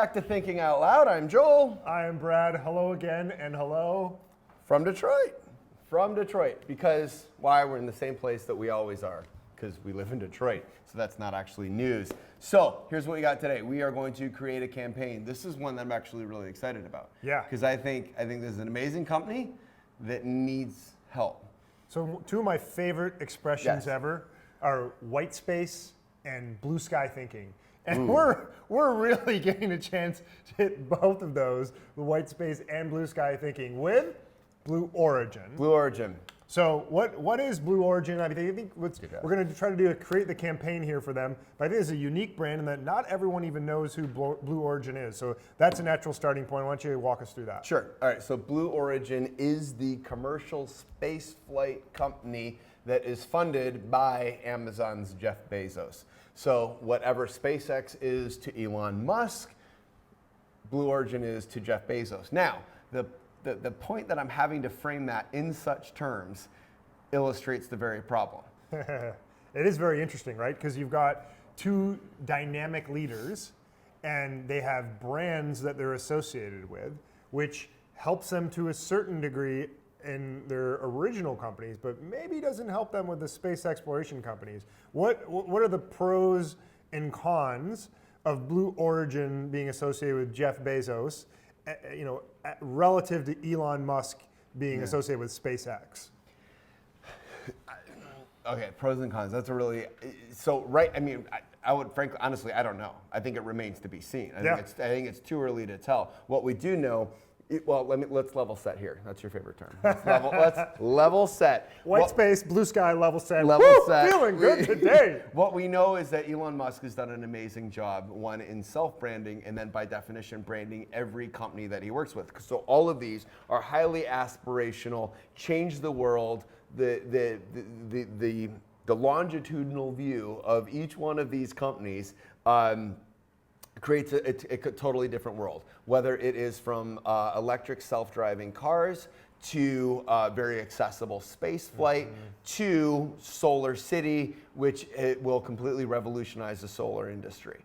back to Thinking Out Loud. I'm Joel. I am Brad. Hello again, and hello. From Detroit. From Detroit. Because, why? We're in the same place that we always are. Because we live in Detroit. So that's not actually news. So, here's what we got today. We are going to create a campaign. This is one that I'm actually really excited about. Yeah. Because I think this is an amazing company that needs help. So, two of my favorite expressions ever are white space and blue sky thinking. And we're really getting a chance to hit both of those, the white space and blue sky thinking, with Blue Origin. Blue Origin. So what is Blue Origin? I think we're going to try to create the campaign here for them. But I think it's a unique brand and that not everyone even knows who Blue Origin is. So that's a natural starting point. Why don't you walk us through that? Sure. All right. So Blue Origin is the commercial space flight company that is funded by Amazon's Jeff Bezos. So whatever SpaceX is to Elon Musk, Blue Origin is to Jeff Bezos. Now, the point that I'm having to frame that in such terms illustrates the very problem. It is very interesting, right? Because you've got two dynamic leaders and they have brands that they're associated with, which helps them to a certain degree in their original companies, but maybe doesn't help them with the space exploration companies. What are the pros and cons of Blue Origin being associated with Jeff Bezos, relative to Elon Musk being associated with SpaceX? Okay, pros and cons. That's a really right. I mean, I would frankly, honestly, I don't know. I think it remains to be seen. I think it's too early to tell. What we do know. Let's level set here. That's your favorite term. Let's level set. White space, blue sky, level set. Level set. Feeling good today. What we know is that Elon Musk has done an amazing job, one, in self-branding, and then by definition, branding every company that he works with. So all of these are highly aspirational, change the world, the longitudinal view of each one of these companies. Creates a totally different world, whether it is from electric self-driving cars to very accessible space flight to Solar City, which will completely revolutionize the solar industry.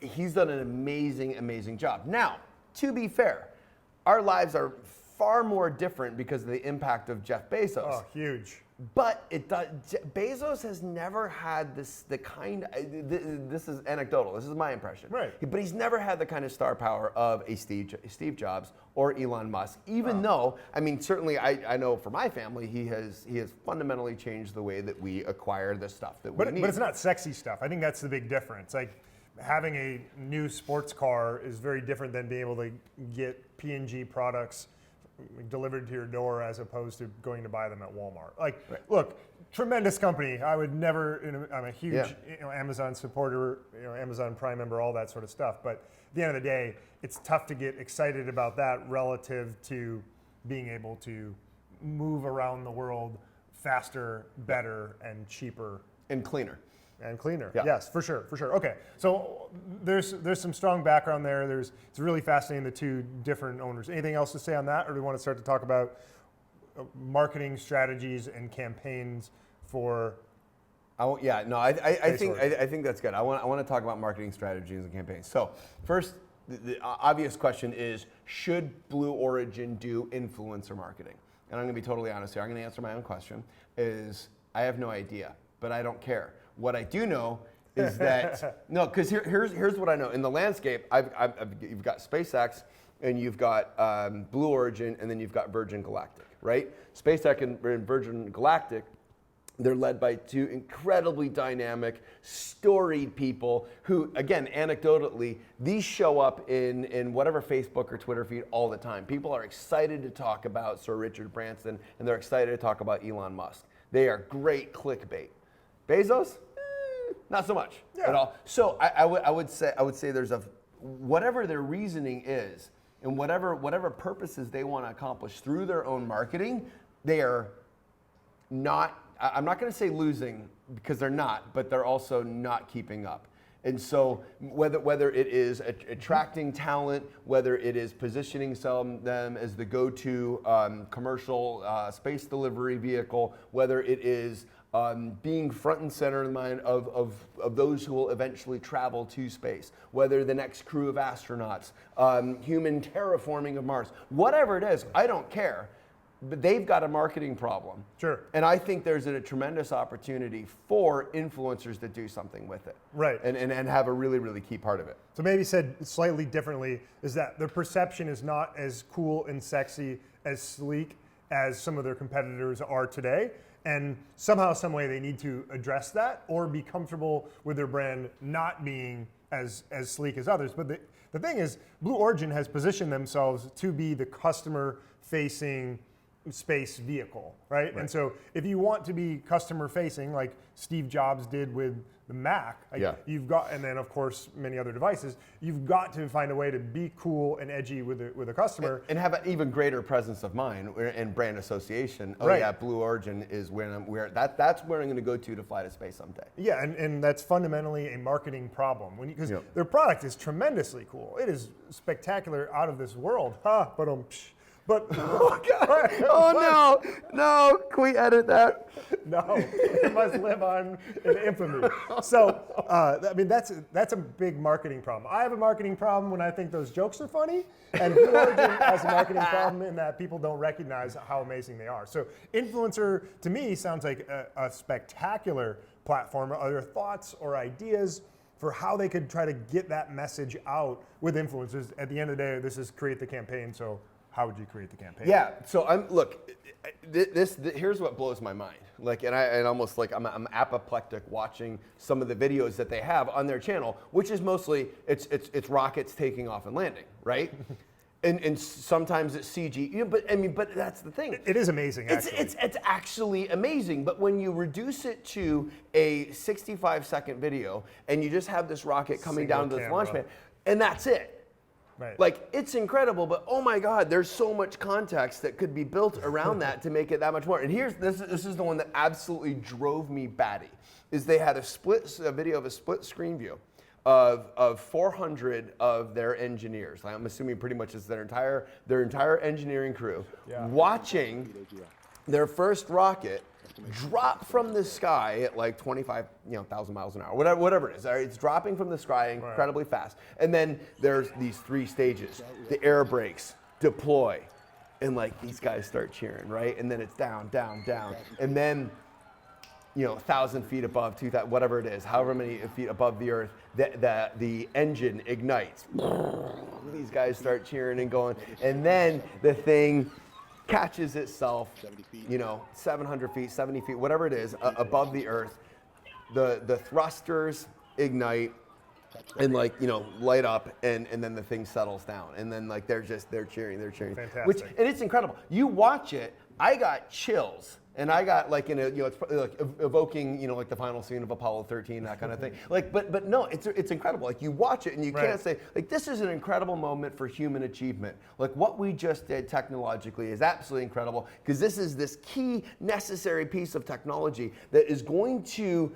He's done an amazing job. Now, to be fair, our lives are far more different because of the impact of Jeff Bezos. Oh, huge. But Bezos has never had this is anecdotal, this is my impression. Right. But he's never had the kind of star power of a Steve Jobs or Elon Musk, even though, I mean, certainly I know for my family, he has fundamentally changed the way that we acquire the stuff that we need. But it's not sexy stuff. I think that's the big difference. Like, having a new sports car is very different than being able to get P&G products delivered to your door as opposed to going to buy them at Walmart. Look, tremendous company. I would never, I'm a huge Amazon supporter, Amazon Prime member, all that sort of stuff. But at the end of the day, it's tough to get excited about that relative to being able to move around the world faster, better, and cheaper. And cleaner. And cleaner, yeah. Yes, for sure. Okay, so there's some strong background there. It's really fascinating, the two different owners. Anything else to say on that, or do we want to start to talk about marketing strategies and campaigns for? I think that's good. I want to talk about marketing strategies and campaigns. So first, the obvious question is, should Blue Origin do influencer marketing? And I'm going to be totally honest here. I'm going to answer my own question. I have no idea, but I don't care. What I do know is that because here's what I know. In the landscape, you've got SpaceX and you've got Blue Origin, and then you've got Virgin Galactic, right? SpaceX and Virgin Galactic, they're led by two incredibly dynamic, storied people who, again, anecdotally, these show up in whatever Facebook or Twitter feed all the time. People are excited to talk about Sir Richard Branson, and they're excited to talk about Elon Musk. They are great clickbait. Bezos? Not so much at all. So I would say there's whatever their reasoning is and whatever purposes they want to accomplish through their own marketing, they are not, I'm not going to say losing because they're not, but they're also not keeping up. And so whether it is attracting talent, whether it is positioning them as the go-to commercial space delivery vehicle, whether it is being front and center in the mind of those who will eventually travel to space, whether the next crew of astronauts, human terraforming of Mars, whatever it is, I don't care. But they've got a marketing problem. Sure. And I think there's a tremendous opportunity for influencers to do something with it. Right. And have a really, really key part of it. So maybe said slightly differently is that their perception is not as cool and sexy, as sleek as some of their competitors are today. And somehow, some way they need to address that or be comfortable with their brand not being as sleek as others. But the thing is, Blue Origin has positioned themselves to be the customer-facing space vehicle, right? And so if you want to be customer facing like Steve Jobs did with the Mac, you've got, and then of course many other devices, you've got to find a way to be cool and edgy with a customer. And have an even greater presence of mind and brand association. Oh yeah, Blue Origin is that's where I'm going to go to fly to space someday. Yeah, and that's fundamentally a marketing problem. Because their product is tremendously cool. It is spectacular, out of this world. But oh God! Oh no! Can we edit that? No, it must live on in infamy. So, I mean, that's a big marketing problem. I have a marketing problem when I think those jokes are funny, and Blue Origin has a marketing problem in that people don't recognize how amazing they are. So, influencer to me sounds like a spectacular platform. Are there thoughts or ideas for how they could try to get that message out with influencers? At the end of the day, this is create the campaign. So, how would you create the campaign? Yeah, so here's what blows my mind. Like, I'm apoplectic watching some of the videos that they have on their channel, which is mostly it's rockets taking off and landing, right? and sometimes it's CG. But that's the thing. It is amazing. Actually. It's actually amazing. But when you reduce it to a 65-second video and you just have this rocket coming down to this launch pad, and that's it. Right. Like, it's incredible, but oh my God, there's so much context that could be built around that to make it that much more. And this is the one that absolutely drove me batty, is they had a video of a split screen view of 400 of their engineers. I'm assuming pretty much it's their entire engineering crew watching their first rocket drop from the sky at like 25,000 miles an hour, whatever it is. It's dropping from the sky incredibly fast. And then there's these 3 stages: the air brakes, deploy, and like these guys start cheering, right? And then it's down, down, down, and then 1,000 feet above, 2,000, whatever it is, however many feet above the earth, the engine ignites. These guys start cheering and going, and then the thing catches itself, 700 feet, 70 feet, whatever it is, above the earth. The thrusters ignite and light up, and then the thing settles down. And then they're cheering. Fantastic. And it's incredible. You watch it, I got chills. And I got it's probably evoking, the final scene of Apollo 13, that kind of thing. But no, it's incredible. Like, you watch it and you can't say, this is an incredible moment for human achievement. Like, what we just did technologically is absolutely incredible, because this is this key necessary piece of technology that is going to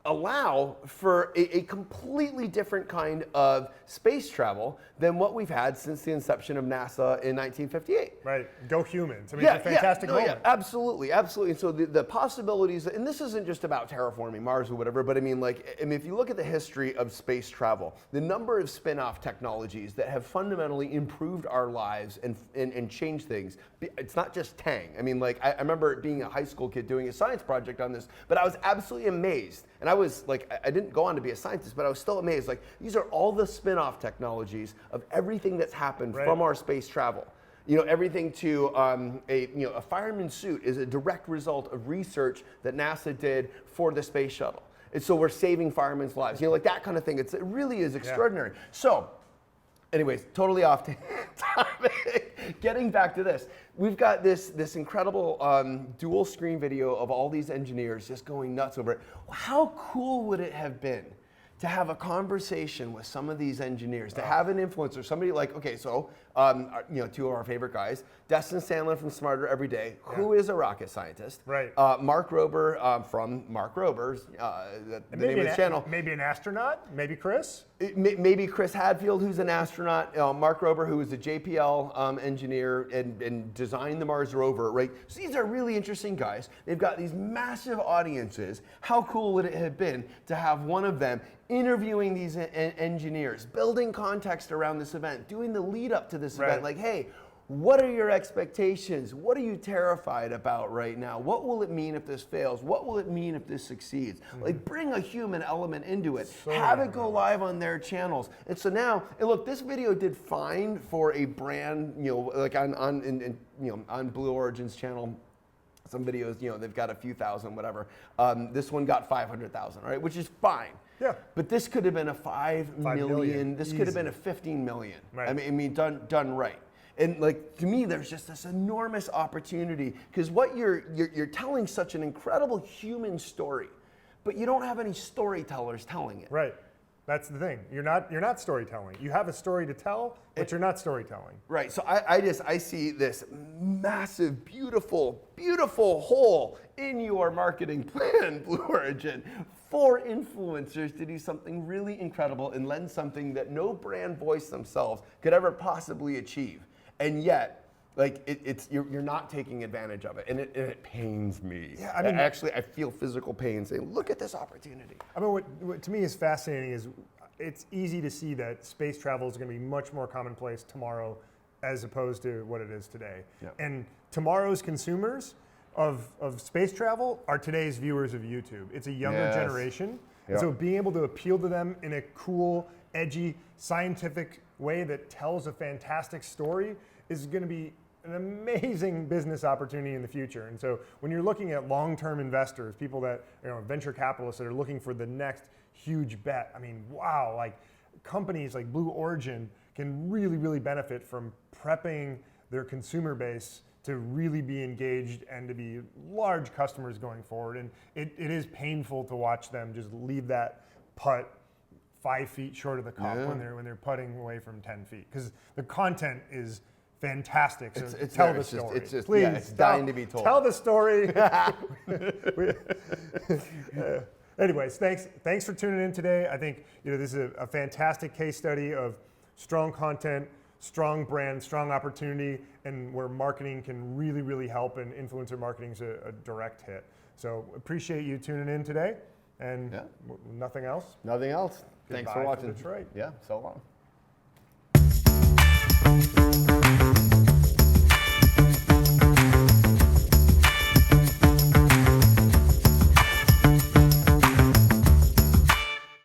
allow for a completely different kind of space travel than what we've had since the inception of NASA in 1958. Right, go humans. I mean, it's a fantastic moment. Yeah, absolutely. And so the possibilities, and this isn't just about terraforming Mars or whatever, but if you look at the history of space travel, the number of spin-off technologies that have fundamentally improved our lives and changed things, it's not just Tang. I remember being a high school kid doing a science project on this, but I was absolutely amazed. And I didn't go on to be a scientist, but I was still amazed. These are all the spin-off technologies of everything that's happened from our space travel. Everything to a fireman's suit is a direct result of research that NASA did for the space shuttle. And so we're saving firemen's lives, that kind of thing. It really is extraordinary. Yeah. So, anyways, totally off topic. Getting back to this, we've got this incredible dual screen video of all these engineers just going nuts over it. How cool would it have been to have a conversation with some of these engineers, to have an influencer, somebody two of our favorite guys, Destin Sandlin from Smarter Every Day, who is a rocket scientist. Right. Mark Rober from Mark Rober's, the name of his channel. Maybe an astronaut, maybe Chris. Maybe Chris Hadfield, who's an astronaut, Mark Rober, who is a JPL engineer and designed the Mars rover, right? So these are really interesting guys. They've got these massive audiences. How cool would it have been to have one of them interviewing these engineers, building context around this event, doing the lead up to this event, like, hey, what are your expectations? What are you terrified about right now? What will it mean if this fails? What will it mean if this succeeds? Like, bring a human element into it. Have it go live on their channels. And so now, and look, this video did fine for a brand, like on Blue Origin's channel. Some videos, they've got a few thousand, whatever. This one got 500,000, right? Which is fine. Yeah. But this could have been a 5 million. This could have been a 15 million. Right. I mean, done right. And like, to me, there's just this enormous opportunity because what you're telling such an incredible human story, but you don't have any storytellers telling it. Right. That's the thing. You're not storytelling. You have a story to tell, but you're not storytelling. Right. So I see this massive, beautiful, beautiful hole in your marketing plan, Blue Origin, for influencers to do something really incredible and lend something that no brand voice themselves could ever possibly achieve. And yet, like, you're not taking advantage of it, and it pains me. Yeah, I mean, actually, I feel physical pain saying, look at this opportunity. I mean, what to me is fascinating is it's easy to see that space travel is going to be much more commonplace tomorrow as opposed to what it is today. Yeah. And tomorrow's consumers of space travel are today's viewers of YouTube. It's a younger generation. Yeah. And so being able to appeal to them in a cool, edgy, scientific way that tells a fantastic story is going to be an amazing business opportunity in the future. And so when you're looking at long-term investors, people that, venture capitalists that are looking for the next huge bet, I mean, wow, like companies like Blue Origin can really, really benefit from prepping their consumer base to really be engaged and to be large customers going forward. And it is painful to watch them just leave that putt 5 feet short of the cup when they're putting away from 10 feet, because the content is fantastic. So tell the story. Please, it's dying to be told. Tell the story. Anyways, thanks for tuning in today. I think this is a fantastic case study of strong content, strong brand, strong opportunity, and where marketing can really, really help, and influencer marketing is a direct hit. So appreciate you tuning in today, and nothing else. Nothing else. Thanks for Goodbye watching. from Detroit. Yeah, so long.